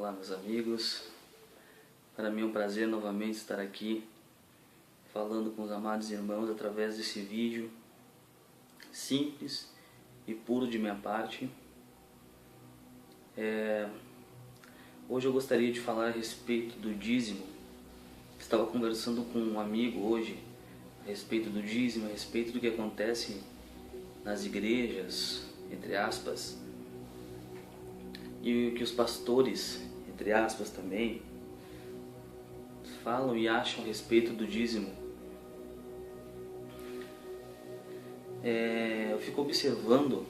Olá, meus amigos. Para mim é um prazer novamente estar aqui falando com os amados irmãos através desse vídeo simples e puro de minha parte. Hoje eu gostaria de falar a respeito do dízimo. Estava conversando com um amigo hoje a respeito do dízimo, a respeito do que acontece nas igrejas, entre aspas, e o que os pastores, entre aspas também, falam e acham a respeito do dízimo. Eu fico observando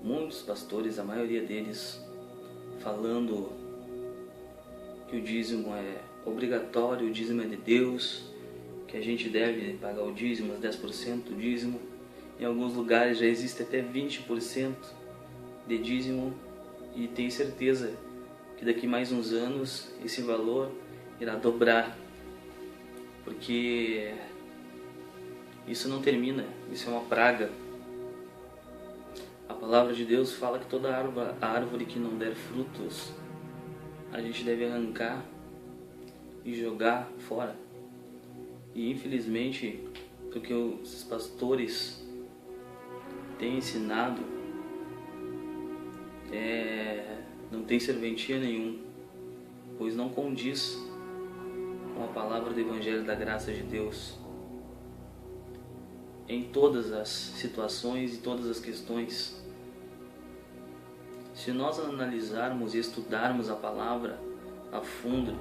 muitos pastores, a maioria deles, falando que o dízimo é obrigatório, o dízimo é de Deus, que a gente deve pagar o dízimo, os 10% do dízimo. Em alguns lugares já existe até 20% de dízimo, e tenho certeza que daqui mais uns anos esse valor irá dobrar, porque isso não termina, isso é uma praga. A palavra de Deus fala que toda árvore que não der frutos a gente deve arrancar e jogar fora. E infelizmente, o que os pastores têm ensinado não tem serventia nenhum, pois não condiz com a palavra do Evangelho da Graça de Deus em todas as situações e todas as questões. Se nós analisarmos e estudarmos a palavra a fundo,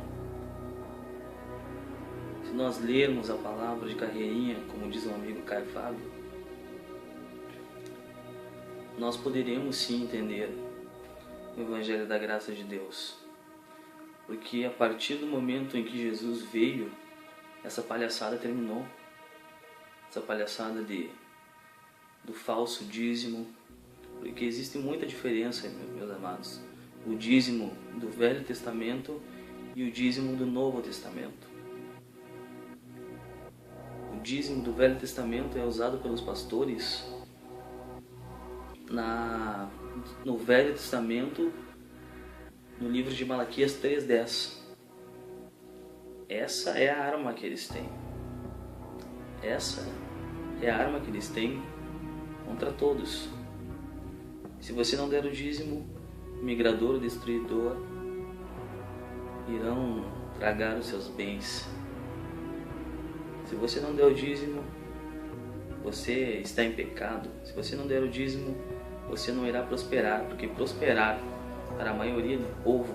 se nós lermos a palavra de carreirinha, como diz um amigo Caio Fábio, nós poderemos sim entender o Evangelho da Graça de Deus. Porque a partir do momento em que Jesus veio, essa palhaçada terminou. Essa palhaçada do falso dízimo. Porque existe muita diferença, meus amados. O dízimo do Velho Testamento e o dízimo do Novo Testamento. O dízimo do Velho Testamento é usado pelos pastores no Velho Testamento, no livro de Malaquias 3:10. Essa é a arma que eles têm. Essa é a arma que eles têm contra todos. Se você não der o dízimo, o migrador, o destruidor irão tragar os seus bens. Se você não der o dízimo, você está em pecado. Se você não der o dízimo, você não irá prosperar, porque prosperar para a maioria do povo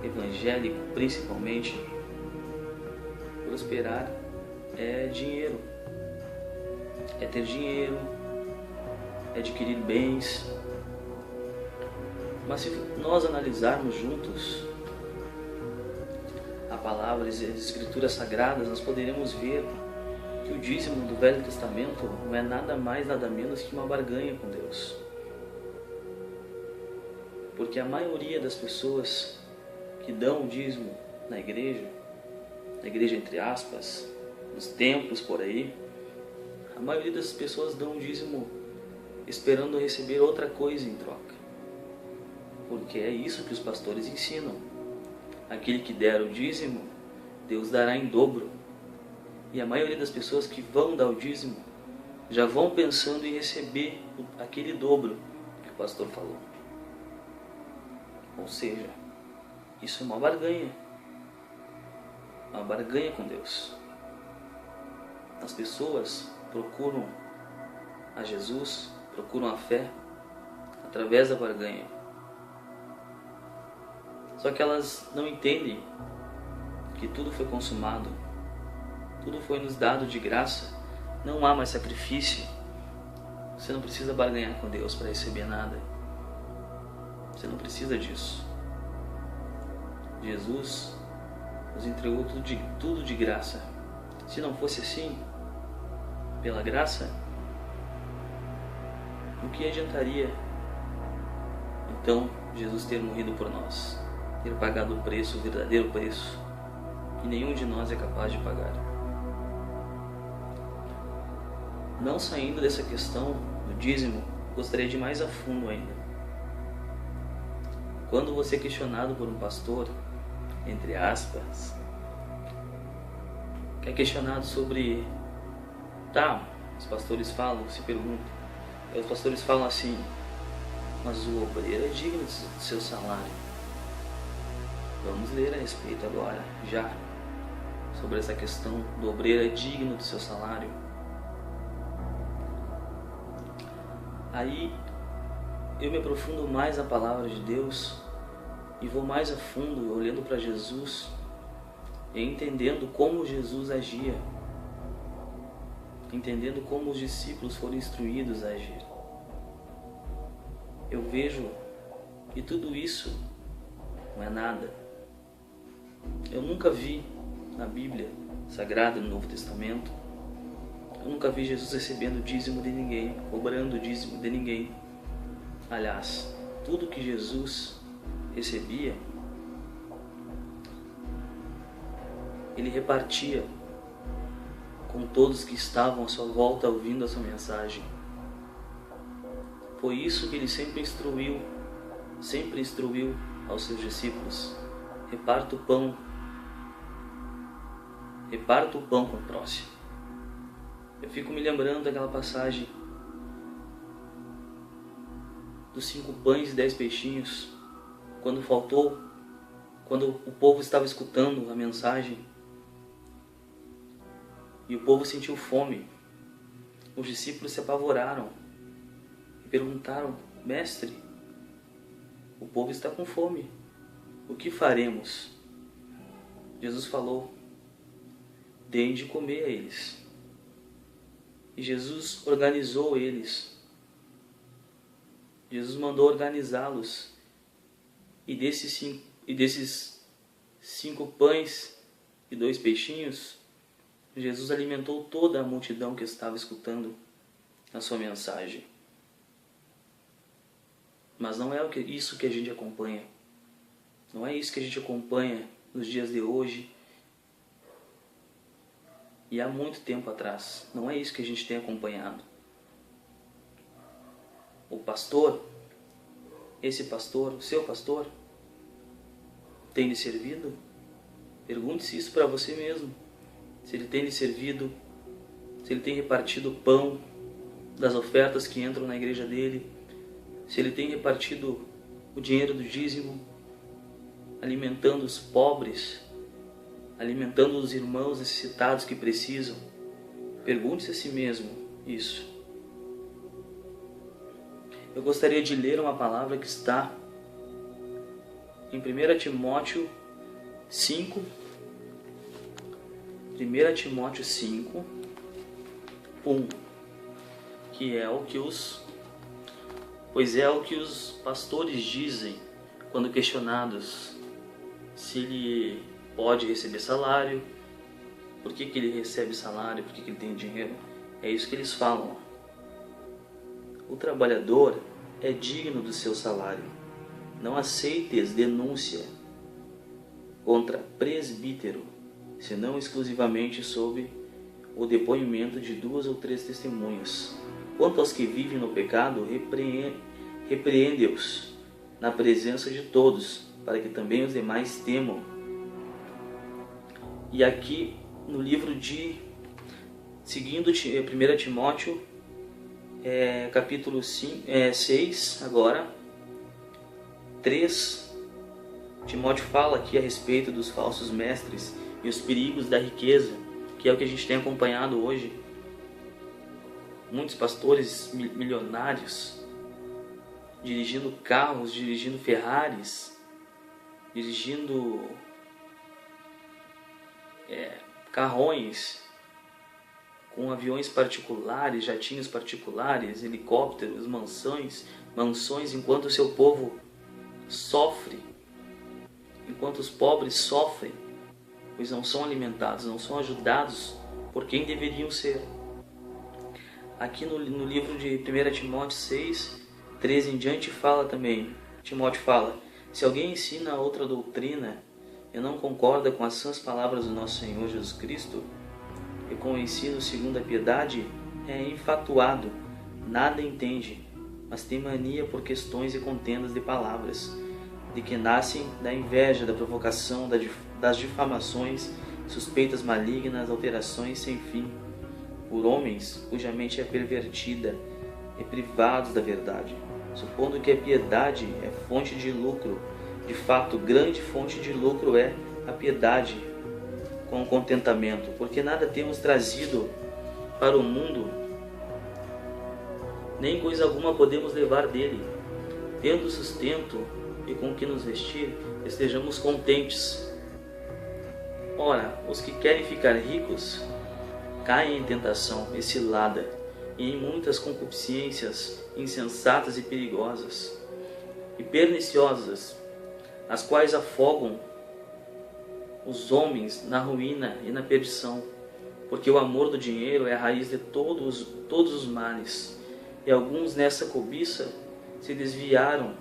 evangélico, principalmente, prosperar é dinheiro, é ter dinheiro, é adquirir bens. Mas se nós analisarmos juntos a palavra e as escrituras sagradas, nós poderemos ver que o dízimo do Velho Testamento não é nada mais, nada menos que uma barganha com Deus. Porque a maioria das pessoas que dão o dízimo na igreja entre aspas, nos templos por aí, a maioria das pessoas dão o dízimo esperando receber outra coisa em troca. Porque é isso que os pastores ensinam. Aquele que der o dízimo, Deus dará em dobro. E a maioria das pessoas que vão dar o dízimo já vão pensando em receber aquele dobro que o pastor falou. Ou seja, isso é uma barganha. Uma barganha com Deus. As pessoas procuram a Jesus, procuram a fé através da barganha. Só que elas não entendem que tudo foi consumado. Tudo foi nos dado de graça. Não há mais sacrifício. Você não precisa barganhar com Deus para receber nada. Você não precisa disso. Jesus nos entregou tudo de graça. Se não fosse assim, pela graça, o que adiantaria então Jesus ter morrido por nós? Ter pagado o preço, o verdadeiro preço, que nenhum de nós é capaz de pagar. Não saindo dessa questão do dízimo, gostaria de ir mais a fundo ainda. quando você é questionado por um pastor, entre aspas, que é questionado sobre, os pastores falam, se perguntam, os pastores falam assim, mas o obreiro é digno do seu salário. Vamos ler a respeito agora, já, sobre essa questão do obreiro é digno do seu salário. Aí eu me aprofundo mais na palavra de Deus e vou mais a fundo olhando para Jesus e entendendo como Jesus agia, entendendo como os discípulos foram instruídos a agir. Eu vejo que tudo isso não é nada. Eu nunca vi na Bíblia Sagrada, no Novo Testamento, eu nunca vi Jesus recebendo o dízimo de ninguém, cobrando o dízimo de ninguém. Aliás, tudo que Jesus recebia, ele repartia com todos que estavam à sua volta ouvindo a sua mensagem. Foi isso que ele sempre instruiu aos seus discípulos. Reparta o pão com o próximo. Eu fico me lembrando daquela passagem dos 5 pães e 10 peixinhos, quando o povo estava escutando a mensagem e o povo sentiu fome. Os discípulos se apavoraram e perguntaram: Mestre, o povo está com fome, o que faremos? Jesus falou: deem de comer a eles. E Jesus organizou eles. Jesus mandou organizá-los. E desses 5 pães e 2 peixinhos, Jesus alimentou toda a multidão que estava escutando a sua mensagem. Mas não é isso que a gente acompanha. Não é isso que a gente acompanha nos dias de hoje e há muito tempo atrás. Não é isso que a gente tem acompanhado. O pastor, esse pastor, o seu pastor, tem lhe servido? Pergunte-se isso para você mesmo. Se ele tem lhe servido, se ele tem repartido o pão das ofertas que entram na igreja dele, se ele tem repartido o dinheiro do dízimo, alimentando os pobres, alimentando os irmãos necessitados que precisam. Pergunte-se a si mesmo isso. Eu gostaria de ler uma palavra que está em 1 Timóteo 5, 1 Timóteo 5, 1, que é o que os pastores dizem quando questionados se ele pode receber salário, por que ele recebe salário, por que ele tem dinheiro. É isso que eles falam. O trabalhador é digno do seu salário. Não aceites denúncia contra presbítero, senão exclusivamente sob o depoimento de 2 ou 3 testemunhas. Quanto aos que vivem no pecado, repreende-os na presença de todos, para que também os demais temam. E aqui no livro seguindo 1 Timóteo, capítulo 6, agora, 3, Timóteo fala aqui a respeito dos falsos mestres e os perigos da riqueza, que é o que a gente tem acompanhado hoje. Muitos pastores milionários dirigindo carros, dirigindo Ferraris, dirigindo carrões, com aviões particulares, jatinhos particulares, helicópteros, mansões, enquanto o seu povo sofre, enquanto os pobres sofrem, pois não são alimentados, não são ajudados por quem deveriam ser. Aqui no livro de 1 Timóteo 6, 13 em diante fala também, Timóteo fala: se alguém ensina outra doutrina e não concorda com as sãs palavras do nosso Senhor Jesus Cristo, e com o ensino segundo a piedade, é enfatuado, nada entende, mas tem mania por questões e contendas de palavras. de que nascem da inveja, da provocação, das difamações, suspeitas malignas, alterações sem fim, por homens cuja mente é pervertida e privados da verdade, supondo que a piedade é fonte de lucro. De fato, grande fonte de lucro é a piedade com o contentamento, porque nada temos trazido para o mundo, nem coisa alguma podemos levar dele. Tendo sustento e com que nos vestir, estejamos contentes. Ora, os que querem ficar ricos caem em tentação e cilada, e em muitas concupiscências insensatas e perigosas e perniciosas, as quais afogam os homens na ruína e na perdição, porque o amor do dinheiro é a raiz de todos os males, e alguns nessa cobiça se desviarão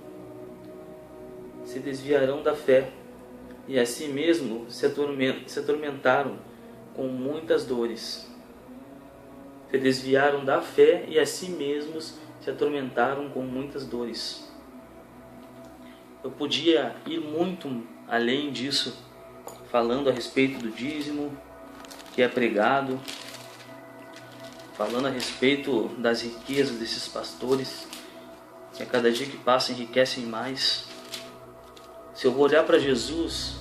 da fé, e a si mesmo se atormentaram com muitas dores. Se desviaram da fé e a si mesmos se atormentaram com muitas dores. Eu podia ir muito além disso, falando a respeito do dízimo que é pregado, falando a respeito das riquezas desses pastores, que a cada dia que passa enriquecem mais. Se eu vou olhar para Jesus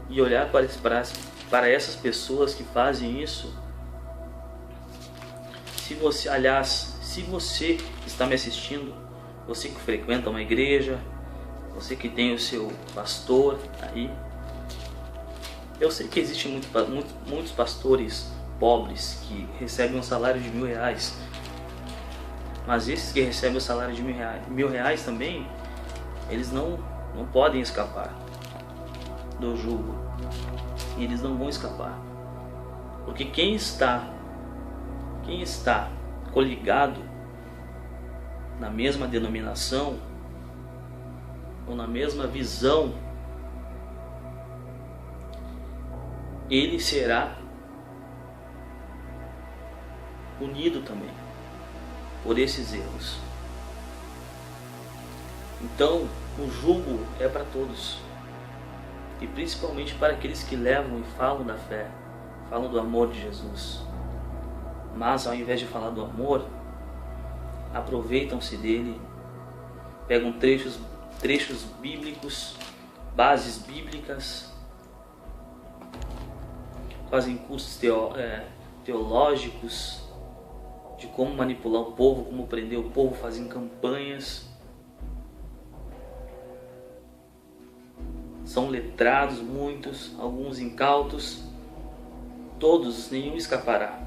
e olhar para essas pessoas que fazem isso, se você está me assistindo, você que frequenta uma igreja, você que tem o seu pastor aí, eu sei que existem muitos pastores pobres que recebem um salário de R$1.000, mas esses que recebem o salário de R$1.000 também, eles não podem escapar do jugo. Eles não vão escapar, porque quem está coligado na mesma denominação ou na mesma visão, ele será punido também por esses erros. Então, o jugo é para todos, e principalmente para aqueles que levam e falam da fé, falam do amor de Jesus, mas ao invés de falar do amor, aproveitam-se dele, pegam trechos bíblicos, bases bíblicas, fazem cursos teológicos de como manipular o povo, como prender o povo, fazem campanhas. São letrados muitos, alguns incautos, todos, nenhum escapará.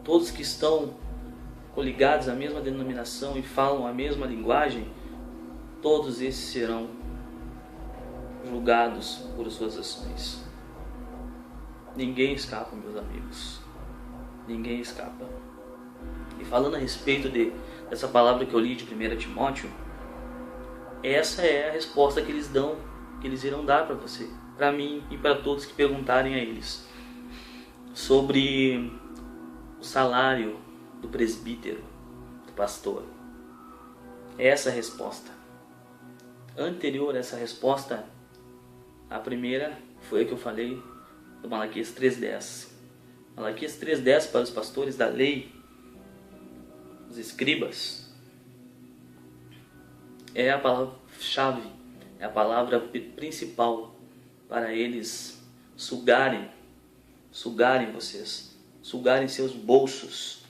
Todos que estão coligados à mesma denominação e falam a mesma linguagem, todos esses serão julgados por suas ações. Ninguém escapa, meus amigos. Ninguém escapa. E falando a respeito dessa palavra que eu li de 1 Timóteo, essa é a resposta que eles irão dar para você, para mim e para todos que perguntarem a eles sobre o salário do presbítero, do pastor. Essa é a resposta. Anterior a essa resposta, a primeira foi a que eu falei do Malaquias 3:10. Malaquias 3:10 para os pastores da lei, os escribas, é a palavra-chave, é a palavra principal para eles sugarem vocês, sugarem seus bolsos,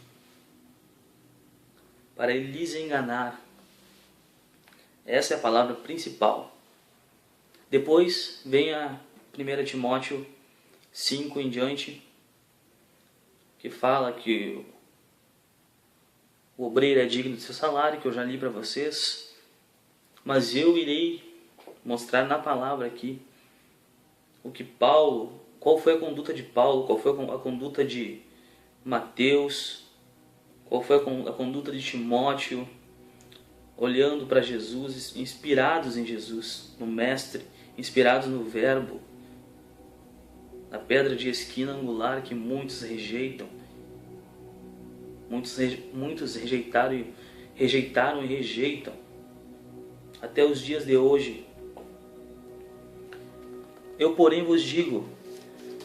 para ele lhes enganar. Essa é a palavra principal. Depois vem a 1 Timóteo 5 em diante, que fala que o obreiro é digno do seu salário, que eu já li para vocês, mas eu irei mostrar na palavra aqui qual foi a conduta de Paulo, qual foi a conduta de Mateus, qual foi a conduta de Timóteo, olhando para Jesus, inspirados em Jesus, no Mestre, inspirados no Verbo, na pedra de esquina angular que muitos rejeitam, muitos rejeitaram e rejeitam. até os dias de hoje. Eu, porém, vos digo,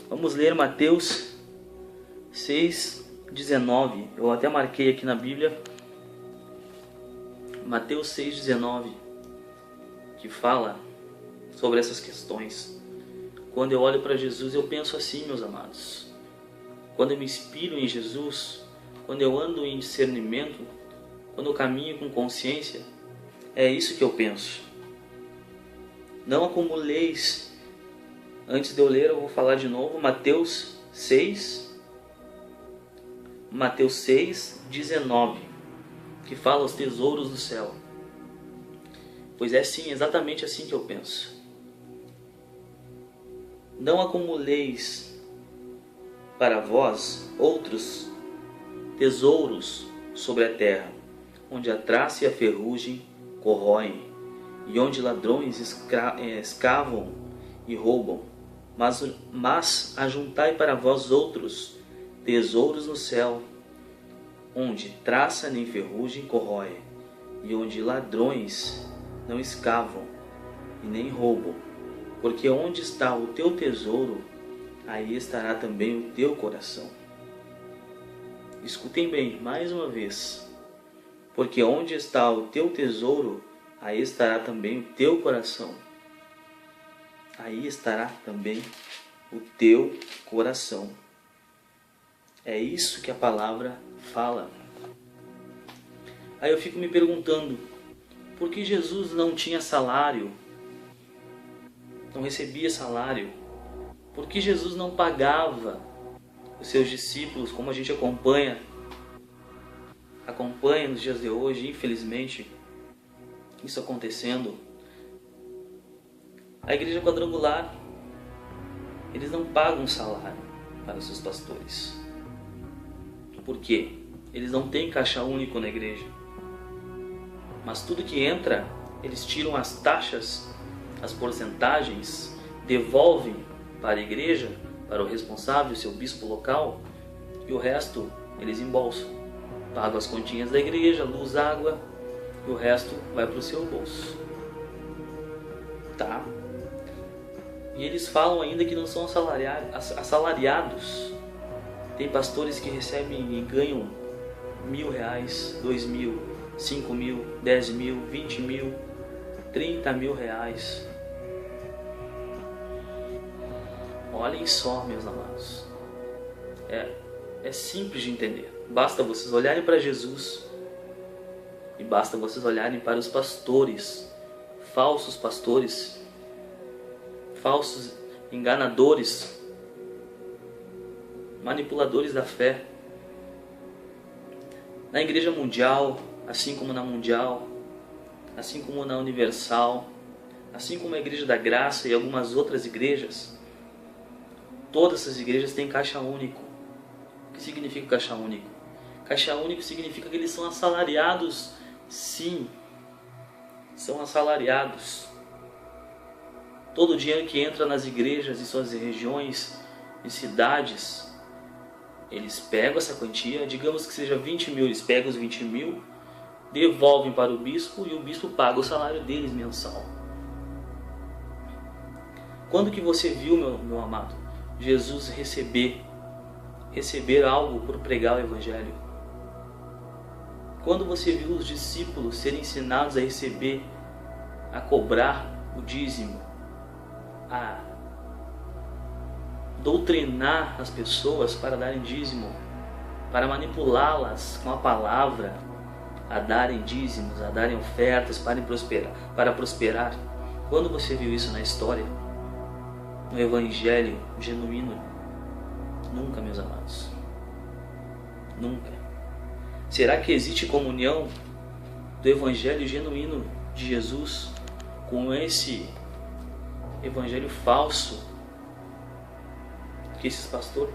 vamos ler Mateus 6,19. Eu até marquei aqui na Bíblia, Mateus 6,19, que fala sobre essas questões. Quando eu olho para Jesus, eu penso assim, meus amados. Quando eu me inspiro em Jesus, quando eu ando em discernimento, quando eu caminho com consciência, é isso que eu penso. Não acumuleis. Antes de eu ler, eu vou falar de novo. Mateus 6,19, que fala os tesouros do céu. Pois é sim, exatamente assim que eu penso. Não acumuleis para vós outros tesouros sobre a terra, onde a traça e a ferrugem corroem, e onde ladrões escavam e roubam, mas ajuntai para vós outros tesouros no céu, onde traça nem ferrugem corrói, e onde ladrões não escavam e nem roubam, porque onde está o teu tesouro, aí estará também o teu coração. Escutem bem, mais uma vez. Porque onde está o teu tesouro, aí estará também o teu coração. Aí estará também o teu coração. É isso que a palavra fala. Aí eu fico me perguntando, por que Jesus não tinha salário? Não recebia salário? Por que Jesus não pagava os seus discípulos, como a gente acompanha nos dias de hoje, infelizmente, isso acontecendo? A igreja quadrangular, eles não pagam salário para os seus pastores. Por quê? Eles não têm caixa único na igreja. Mas tudo que entra, eles tiram as taxas, as porcentagens, devolvem para a igreja, para o responsável, seu bispo local, e o resto eles embolsam. Pagam as continhas da igreja, luz, água, e o resto vai para o seu bolso. Tá? E eles falam ainda que não são assalariados. Tem pastores que recebem e ganham R$1.000, R$2.000, R$5.000, R$10.000, R$20.000, R$30.000. Olhem só, meus amados. É simples de entender. Basta vocês olharem para Jesus e basta vocês olharem para os pastores, falsos enganadores, manipuladores da fé. Na Igreja Mundial, assim como na Mundial, assim como na Universal, assim como a Igreja da Graça e algumas outras igrejas, todas essas igrejas têm caixa único. O que significa caixa único? Caixa único significa que eles são assalariados, sim, são assalariados. Todo o dinheiro que entra nas igrejas em suas regiões e cidades, eles pegam essa quantia, digamos que seja 20.000, eles pegam os 20.000, devolvem para o bispo e o bispo paga o salário deles mensal. Quando que você viu, meu amado, Jesus receber algo por pregar o Evangelho? Quando você viu os discípulos serem ensinados a receber, a cobrar o dízimo, a doutrinar as pessoas para darem dízimo, para manipulá-las com a palavra, a darem dízimos, a darem ofertas para prosperar? Quando você viu isso na história? No Evangelho genuíno? Nunca, meus amados. Nunca. Será que existe comunhão do Evangelho genuíno de Jesus com esse Evangelho falso que esses pastores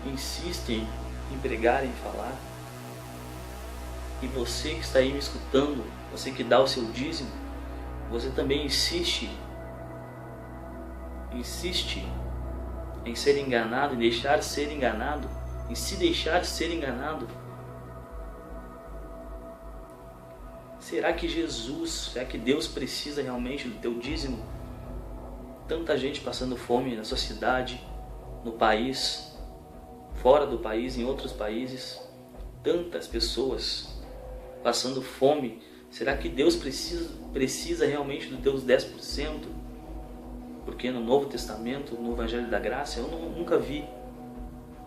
insistem em pregar e falar? E você que está aí me escutando, você que dá o seu dízimo, você também insiste em ser enganado, em deixar ser enganado, em se deixar ser enganado? será que Deus precisa realmente do teu dízimo? Tanta gente passando fome na sua cidade, no país, fora do país, em outros países. Tantas pessoas passando fome. Será que Deus precisa realmente dos teus 10%? Porque no Novo Testamento, no Evangelho da Graça, eu nunca vi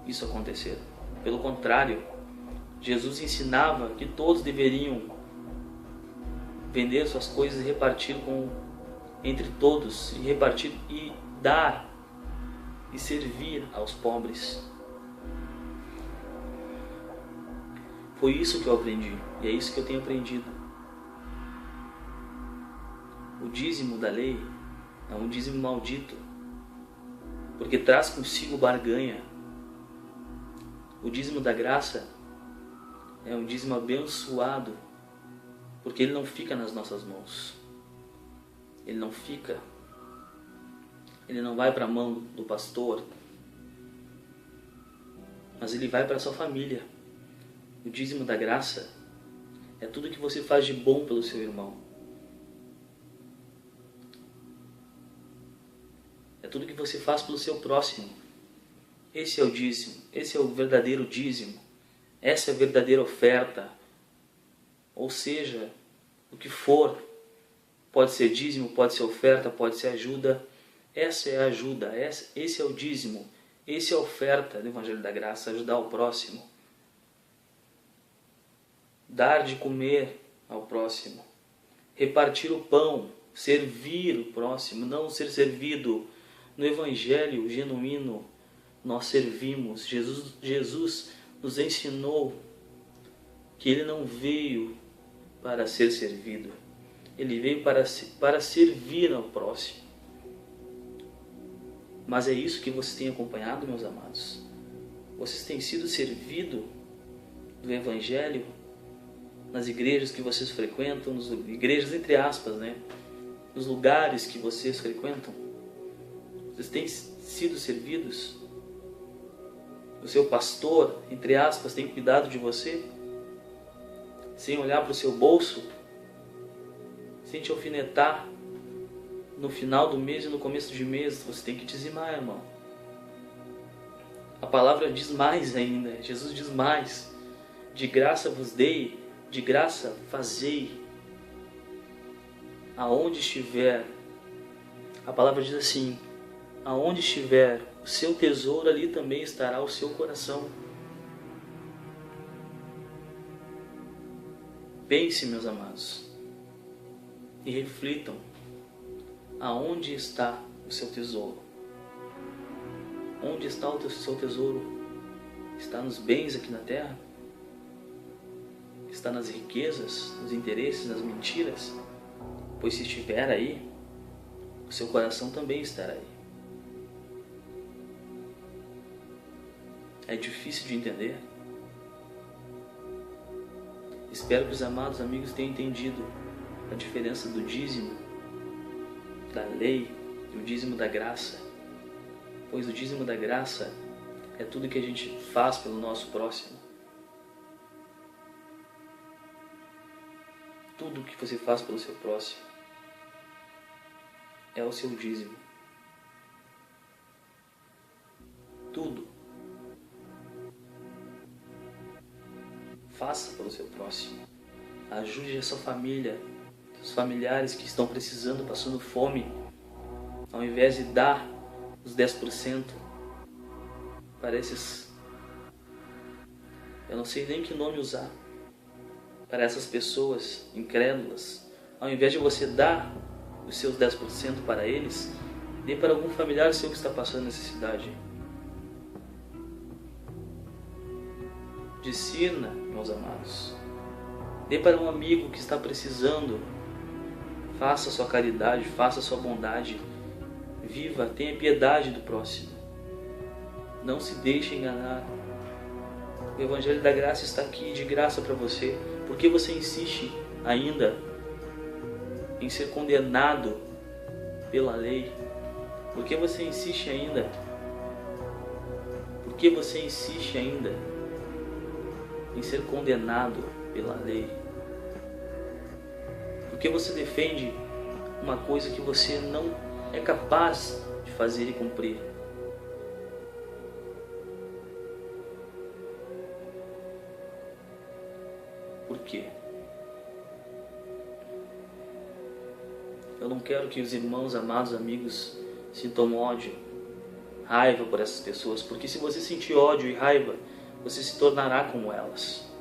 isso acontecer. Pelo contrário, Jesus ensinava que todos deveriam vender suas coisas e repartir entre todos, e repartir e dar e servir aos pobres. Foi isso que eu aprendi, e é isso que eu tenho aprendido. O dízimo da lei é um dízimo maldito, porque traz consigo barganha. O dízimo da graça é um dízimo abençoado, porque ele não fica nas nossas mãos. Ele não vai para a mão do pastor, mas ele vai para a sua família. O dízimo da graça é tudo que você faz de bom pelo seu irmão. É tudo que você faz pelo seu próximo. Esse é o dízimo, esse é o verdadeiro dízimo. Essa é a verdadeira oferta. Ou seja, o que for, pode ser dízimo, pode ser oferta, pode ser ajuda. Essa é a ajuda, esse é o dízimo, esse é a oferta do Evangelho da Graça, ajudar o próximo. Dar de comer ao próximo, repartir o pão, servir o próximo, não ser servido. No Evangelho genuíno, nós servimos. Jesus nos ensinou que Ele não veio para ser servido, Ele veio para servir ao próximo. Mas é isso que vocês têm acompanhado, meus amados? Vocês têm sido servidos do Evangelho nas igrejas que vocês frequentam, nas igrejas entre aspas, né? Nos lugares que vocês frequentam? Vocês têm sido servidos? O seu pastor, entre aspas, tem cuidado de você? Sem olhar para o seu bolso? Sem te alfinetar? No final do mês e no começo de mês, você tem que dizimar, irmão. A palavra diz mais ainda. Jesus diz mais. De graça vos dei, de graça fazei. Aonde estiver, a palavra diz assim: aonde estiver o seu tesouro, ali também estará o seu coração. Pense, meus amados, e reflitam. Aonde está o seu tesouro? Onde está o seu tesouro? Está nos bens aqui na terra? Está nas riquezas, nos interesses, nas mentiras? Pois se estiver aí, o seu coração também estará aí. É difícil de entender? Espero que os amados amigos tenham entendido a diferença do dízimo da lei e o dízimo da graça, pois o dízimo da graça é tudo que a gente faz pelo nosso próximo. Tudo que você faz pelo seu próximo é o seu dízimo. Tudo. Faça pelo seu próximo. Ajude a sua família, os familiares que estão precisando, passando fome, ao invés de dar os 10% para esses, eu não sei nem que nome usar, para essas pessoas incrédulas. Ao invés de você dar os seus 10% para eles, dê para algum familiar seu que está passando necessidade. Discirna, meus amados. Dê para um amigo que está precisando. Faça a sua caridade, faça a sua bondade. Viva, tenha piedade do próximo. Não se deixe enganar. O Evangelho da Graça está aqui de graça para você. Por que você insiste ainda em ser condenado pela lei? Por que você insiste ainda? Por que você insiste ainda em ser condenado pela lei? Por que você defende uma coisa que você não é capaz de fazer e cumprir? Por quê? Eu não quero que os irmãos, amados amigos, sintam ódio, raiva por essas pessoas, porque se você sentir ódio e raiva, você se tornará como elas.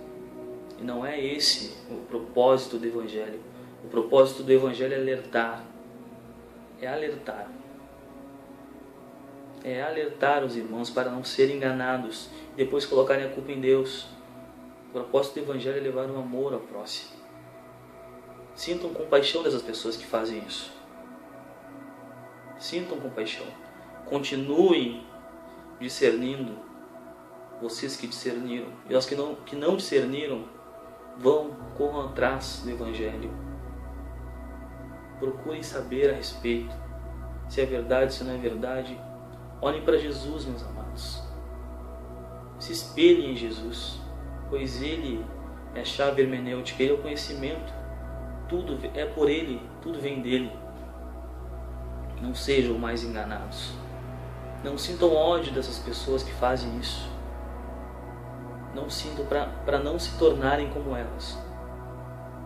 E não é esse o propósito do Evangelho. O propósito do Evangelho é alertar. É alertar. É alertar os irmãos para não serem enganados e depois colocarem a culpa em Deus. O propósito do Evangelho é levar um amor ao próximo. Sintam compaixão dessas pessoas que fazem isso. Sintam compaixão. Continuem discernindo. Vocês que discerniram. E os que não discerniram, corram atrás do Evangelho. Procurem saber a respeito. Se é verdade, se não é verdade. Olhem para Jesus, meus amados. Se espelhem em Jesus. Pois Ele é a chave hermenêutica, Ele é o conhecimento. Tudo é por Ele, tudo vem dEle. Não sejam mais enganados. Não sintam ódio dessas pessoas que fazem isso. Não sintam para não se tornarem como elas.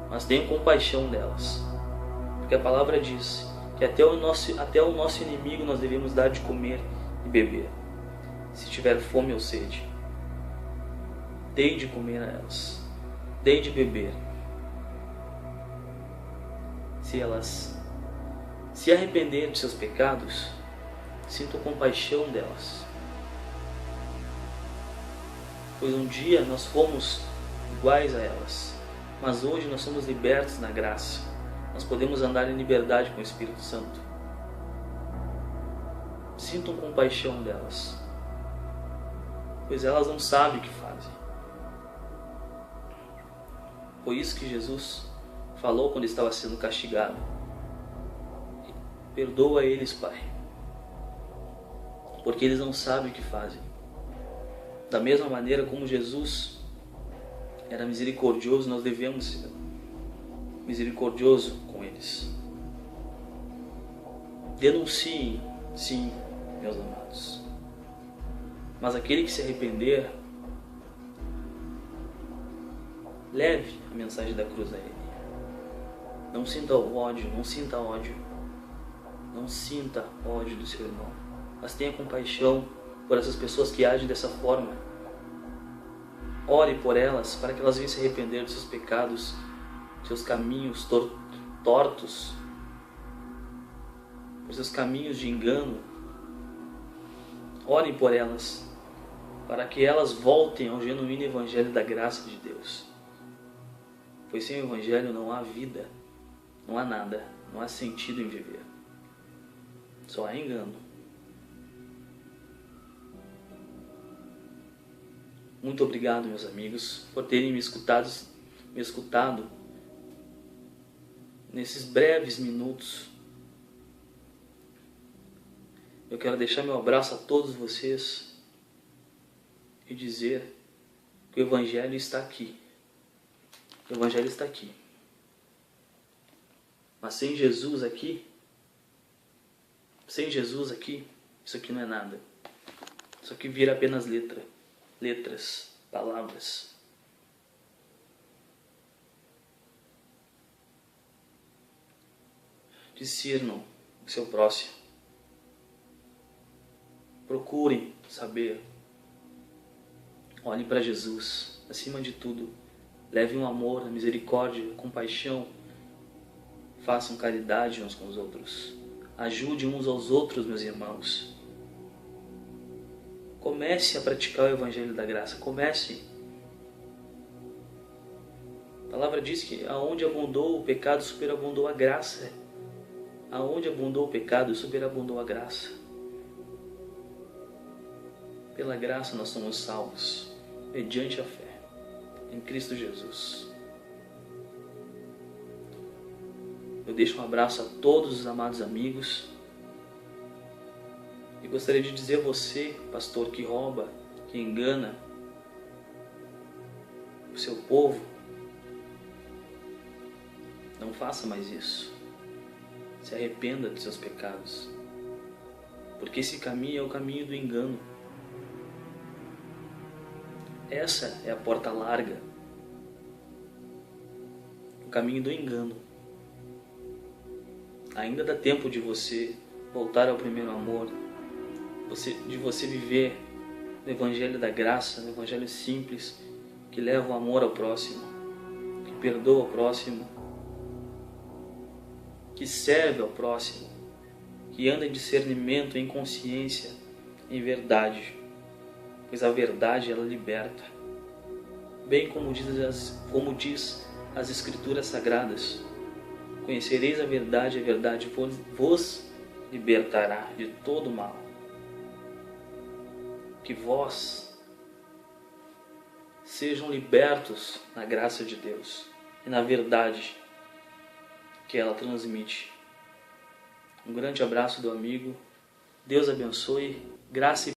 Mas tenham compaixão delas. Porque a palavra diz que até o nosso inimigo nós devemos dar de comer e beber. Se tiver fome ou sede, dei de comer a elas. Dei de beber. Se elas se arrependerem de seus pecados, sintam compaixão delas. Pois um dia nós fomos iguais a elas, mas hoje nós somos libertos na graça. Nós podemos andar em liberdade com o Espírito Santo. Sintam compaixão delas, pois elas não sabem o que fazem. Foi isso que Jesus falou quando estava sendo castigado. Perdoa eles, Pai, porque eles não sabem o que fazem. Da mesma maneira como Jesus era misericordioso, nós devemos ser misericordioso com eles. Denunciem, sim, meus amados. Mas aquele que se arrepender, leve a mensagem da cruz a ele. Não sinta ódio, não sinta ódio. Não sinta ódio do seu irmão. Mas tenha compaixão por essas pessoas que agem dessa forma. Ore por elas para que elas venham se arrepender dos seus pecados, dos seus caminhos tortos, dos seus caminhos de engano. Ore por elas para que elas voltem ao genuíno Evangelho da graça de Deus. Pois sem o Evangelho não há vida, não há nada, não há sentido em viver. Só há engano. Muito obrigado, meus amigos, por terem me escutado nesses breves minutos. Eu quero deixar meu abraço a todos vocês e dizer que o Evangelho está aqui. O Evangelho está aqui. Mas sem Jesus aqui, isso aqui não é nada. Isso aqui vira apenas letras, palavras. Discernam o seu próximo. Procurem saber. Olhem para Jesus, acima de tudo. Levem o amor, a misericórdia, a compaixão. Façam caridade uns com os outros. Ajude uns aos outros, meus irmãos. Comece a praticar o Evangelho da Graça. Comece. A palavra diz que aonde abundou o pecado, superabundou a graça. Aonde abundou o pecado, superabundou a graça. Pela graça nós somos salvos, mediante a fé em Cristo Jesus. Eu deixo um abraço a todos os amados amigos. E gostaria de dizer a você, pastor, que rouba, que engana o seu povo, não não faça mais isso. Se arrependa dos seus pecados. Porque esse caminho é o caminho do engano. Essa é a porta larga. O caminho do engano. Ainda dá tempo de você voltar ao primeiro amor, de você viver o Evangelho da graça, o Evangelho simples, que leva o amor ao próximo, que perdoa o próximo, que serve ao próximo, que anda em discernimento, em consciência, em verdade, pois a verdade ela liberta, bem como diz as Escrituras Sagradas: conhecereis a verdade vos libertará de todo mal. Que vós sejam libertos na graça de Deus e na verdade que ela transmite. Um grande abraço do amigo. Deus abençoe. Graça e